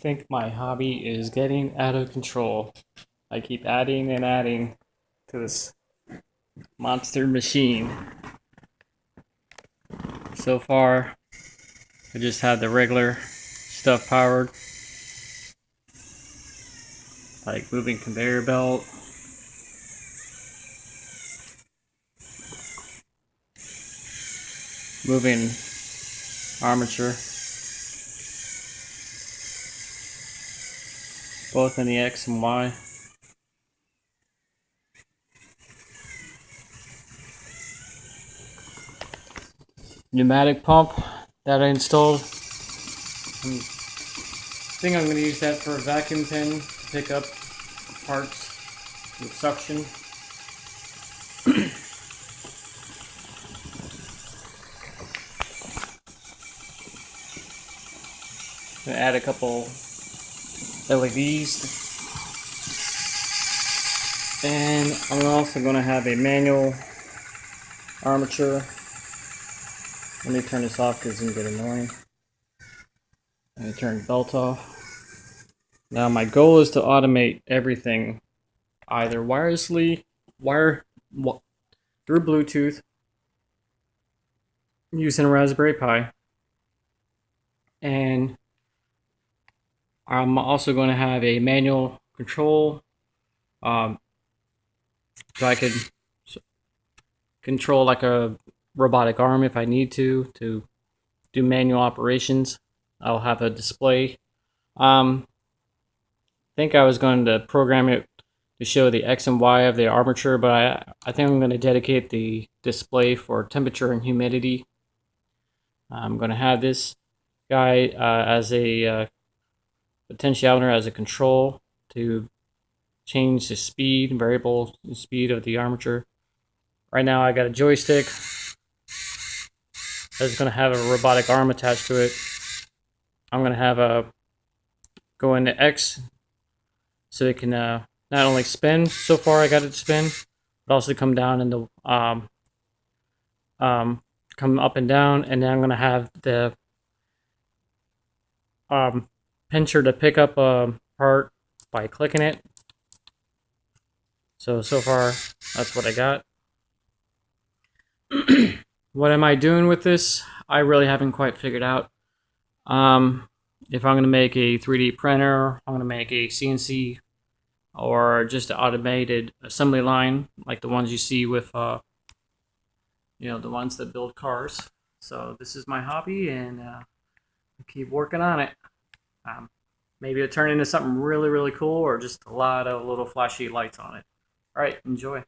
think my hobby is getting out of control. I keep adding and adding to this monster machine. So far, I just had the regular stuff powered, like moving conveyor belt, moving armature, both in the X and Y. Pneumatic pump that I installed. I think I'm going to use that for a vacuum pen to pick up parts with suction. Gonna add a couple LEDs, and I'm also going to have a manual armature. Let me turn this off because it's going to get annoying. I'm going to turn the belt off. Now my goal is to automate everything, either wirelessly, through Bluetooth, using a Raspberry Pi, and I'm also going to have a manual control, so I could control like a robotic arm if I need to do manual operations. I'll have a display. I think I was going to program it to show the X and Y of the armature, but I think I'm going to dedicate the display for temperature and humidity. I'm going to have this guy as a potentiometer as a control to change the speed, variable speed of the armature. Right now I got a joystick that's going to have a robotic arm attached to it. I'm going to have a go into X so it can not only spin. So far I got it to spin, but also come down and come up and down. And then I'm going to have the pincher to pick up a part by clicking it. So far that's what I got. What am I doing with this? I really haven't quite figured out. If I'm going to make a 3D printer, I'm going to make a CNC, or just an automated assembly line like the ones you see with, the ones that build cars. So this is my hobby, and I keep working on it. Maybe it'll turn into something really, really cool, or just a lot of little flashy lights on it. All right, enjoy.